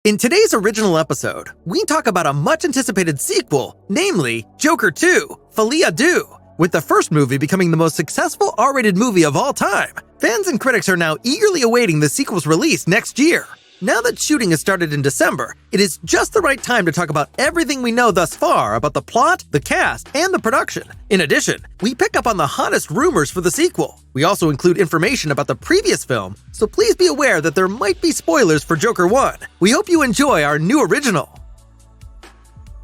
In today's original episode, we talk about a much-anticipated sequel, namely Joker 2, Folie, Deux, with the first movie becoming the most successful R-rated movie of all time. Fans and critics are now eagerly awaiting the sequel's release next year. Now that shooting has started in December, it is just the right time to talk about everything we know thus far about the plot, the cast, and the production. In addition, we pick up on the hottest rumors for the sequel. We also include information about the previous film, so please be aware that there might be spoilers for Joker 1. We hope you enjoy our new original.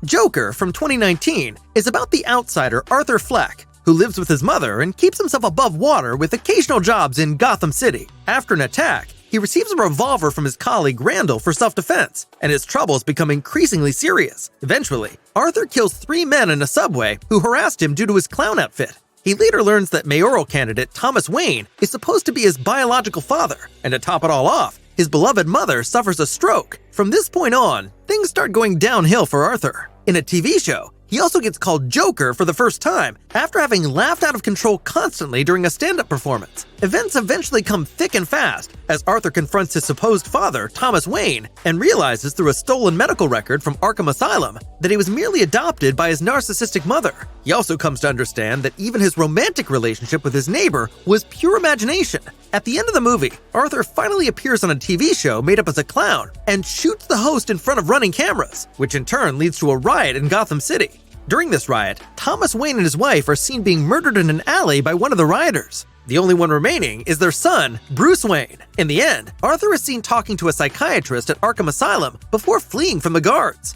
Joker from 2019 is about the outsider Arthur Fleck, who lives with his mother and keeps himself above water with occasional jobs in Gotham City. After an attack, he receives a revolver from his colleague Randall for self-defense, and his troubles become increasingly serious. Eventually, Arthur kills 3 men in a subway who harassed him due to his clown outfit. He later learns that mayoral candidate Thomas Wayne is supposed to be his biological father, and to top it all off, his beloved mother suffers a stroke. From this point on, things start going downhill for Arthur. In a TV show, he also gets called Joker for the first time after having laughed out of control constantly during a stand-up performance. Events eventually come thick and fast as Arthur confronts his supposed father, Thomas Wayne, and realizes through a stolen medical record from Arkham Asylum that he was merely adopted by his narcissistic mother. He also comes to understand that even his romantic relationship with his neighbor was pure imagination. At the end of the movie, Arthur finally appears on a TV show made up as a clown and shoots the host in front of running cameras, which in turn leads to a riot in Gotham City. During this riot, Thomas Wayne and his wife are seen being murdered in an alley by one of the rioters. The only one remaining is their son, Bruce Wayne. In the end, Arthur is seen talking to a psychiatrist at Arkham Asylum before fleeing from the guards.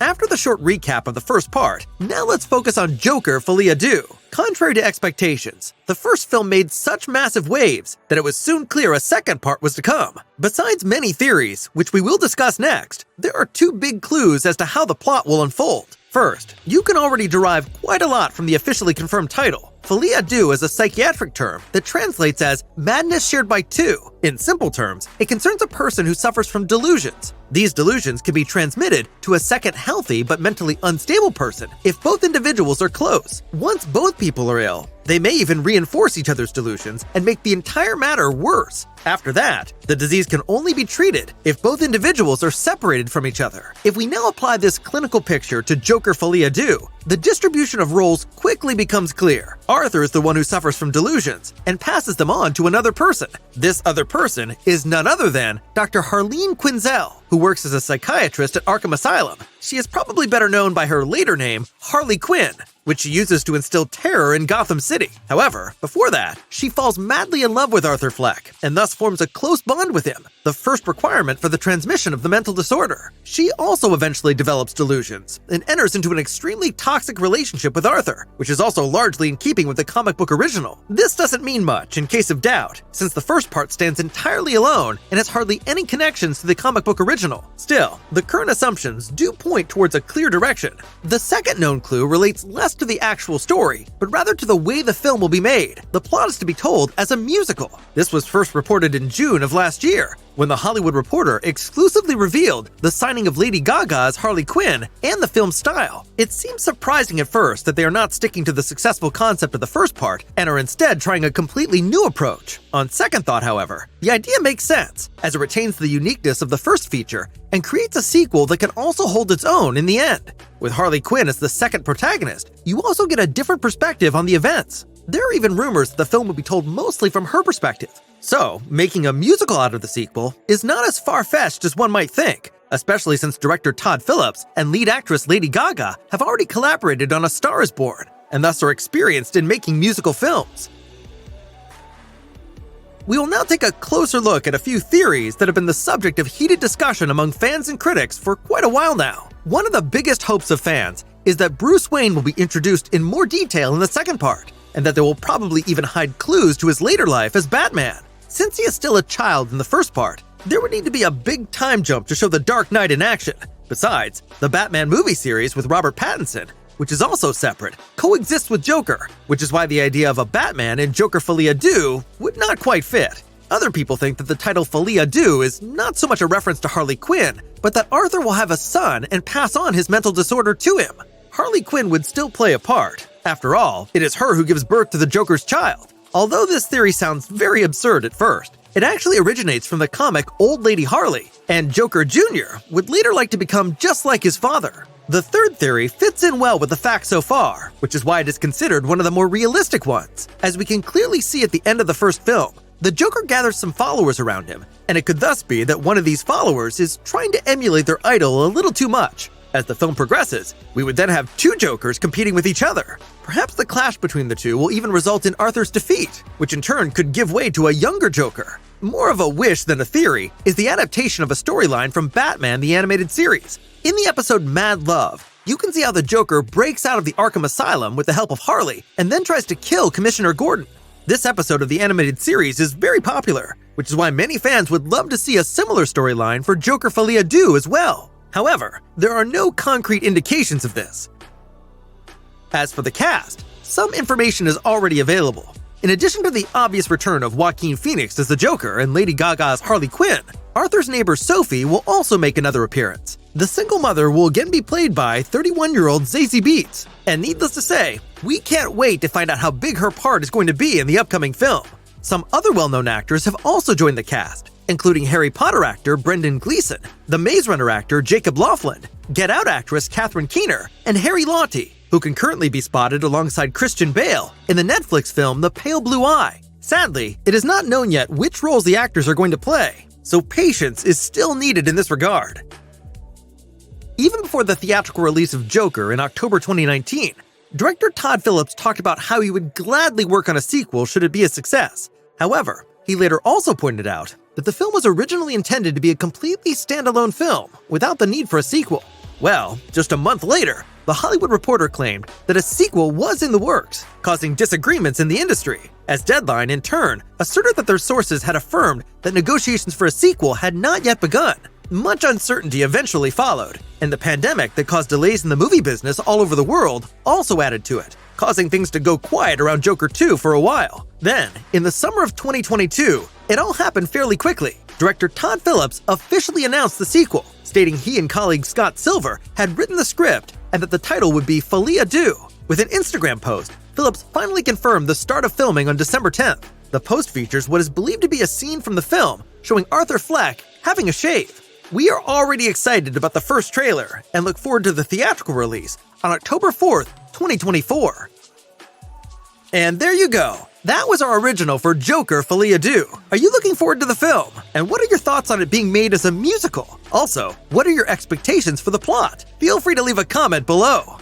After the short recap of the first part, now let's focus on Joker Folie, Deux. Contrary to expectations, the first film made such massive waves that it was soon clear a second part was to come. Besides many theories, which we will discuss next, there are 2 big clues as to how the plot will unfold. First, you can already derive quite a lot from the officially confirmed title. Folie, Deux is a psychiatric term that translates as madness shared by 2. In simple terms, it concerns a person who suffers from delusions. These delusions can be transmitted to a second healthy but mentally unstable person if both individuals are close. Once both people are ill, they may even reinforce each other's delusions and make the entire matter worse. After that, the disease can only be treated if both individuals are separated from each other. If we now apply this clinical picture to Joker Folie, Deux, the distribution of roles quickly becomes clear. Arthur is the one who suffers from delusions and passes them on to another person. This other person is none other than Dr. Harleen Quinzel, who works as a psychiatrist at Arkham Asylum. She is probably better known by her later name, Harley Quinn, which she uses to instill terror in Gotham City. However, before that, she falls madly in love with Arthur Fleck, and thus forms a close bond with him, the first requirement for the transmission of the mental disorder. She also eventually develops delusions, and enters into an extremely toxic relationship with Arthur, which is also largely in keeping with the comic book original. This doesn't mean much in case of doubt, since the first part stands entirely alone and has hardly any connections to the comic book original. Still, the current assumptions do point towards a clear direction. The second known clue relates less to the actual story, but rather to the way the film will be made. The plot is to be told as a musical. This was first reported in June of last year, when The Hollywood Reporter exclusively revealed the signing of Lady Gaga as Harley Quinn and the film's style. It seems surprising at first that they are not sticking to the successful concept of the first part and are instead trying a completely new approach. On second thought, however, the idea makes sense, as it retains the uniqueness of the first feature and creates a sequel that can also hold its own in the end. With Harley Quinn as the second protagonist, you also get a different perspective on the events. There are even rumors that the film will be told mostly from her perspective. So, making a musical out of the sequel is not as far-fetched as one might think, especially since director Todd Phillips and lead actress Lady Gaga have already collaborated on A Star is Born, and thus are experienced in making musical films. We will now take a closer look at a few theories that have been the subject of heated discussion among fans and critics for quite a while now. One of the biggest hopes of fans is that Bruce Wayne will be introduced in more detail in the second part, and that they will probably even hide clues to his later life as Batman. Since he is still a child in the first part, there would need to be a big time jump to show the Dark Knight in action. Besides, the Batman movie series with Robert Pattinson, which is also separate, coexists with Joker, which is why the idea of a Batman in Joker Folie, Deux would not quite fit. Other people think that the title Folie, Deux is not so much a reference to Harley Quinn, but that Arthur will have a son and pass on his mental disorder to him. Harley Quinn would still play a part. After all, it is her who gives birth to the Joker's child. Although this theory sounds very absurd at first, It actually originates from the comic Old Lady Harley, and Joker Jr. would later like to become just like his father. The third theory fits in well with the facts so far, which is why it is considered one of the more realistic ones. As we can clearly see at the end of the first film, the Joker gathers some followers around him, and it could thus be that one of these followers is trying to emulate their idol a little too much. As the film progresses, we would then have two Jokers competing with each other. Perhaps the clash between the two will even result in Arthur's defeat, which in turn could give way to a younger Joker. More of a wish than a theory is the adaptation of a storyline from Batman the Animated Series. In the episode Mad Love, you can see how the Joker breaks out of the Arkham Asylum with the help of Harley and then tries to kill Commissioner Gordon. This episode of the animated series is very popular, which is why many fans would love to see a similar storyline for Joker Folie Deux as well. However, there are no concrete indications of this. As for the cast, some information is already available. In addition to the obvious return of Joaquin Phoenix as the Joker and Lady Gaga's Harley Quinn, Arthur's neighbor Sophie will also make another appearance. The single mother will again be played by 31-year-old Zazie Beetz, and needless to say, we can't wait to find out how big her part is going to be in the upcoming film. Some other well-known actors have also joined the cast, including Harry Potter actor Brendan Gleeson, the Maze Runner actor Jacob Lofland, Get Out actress Catherine Keener, and Harry Lottie, who can currently be spotted alongside Christian Bale in the Netflix film The Pale Blue Eye. Sadly, it is not known yet which roles the actors are going to play, so patience is still needed in this regard. Even before the theatrical release of Joker in October 2019, director Todd Phillips talked about how he would gladly work on a sequel should it be a success. However, he later also pointed out that the film was originally intended to be a completely standalone film without the need for a sequel. Well, just a month later, The Hollywood Reporter claimed that a sequel was in the works, causing disagreements in the industry, as Deadline, in turn, asserted that their sources had affirmed that negotiations for a sequel had not yet begun. Much uncertainty eventually followed, and the pandemic that caused delays in the movie business all over the world also added to it, causing things to go quiet around Joker 2 for a while. Then, in the summer of 2022, it all happened fairly quickly. Director Todd Phillips officially announced the sequel, stating he and colleague Scott Silver had written the script and that the title would be Folie Deux. With an Instagram post, Phillips finally confirmed the start of filming on December 10th. The post features what is believed to be a scene from the film showing Arthur Fleck having a shave. We are already excited about the first trailer and look forward to the theatrical release on October 4th, 2024. And there you go. That was our original for Joker Folie Deux. Are you looking forward to the film? And what are your thoughts on it being made as a musical? Also, what are your expectations for the plot? Feel free to leave a comment below.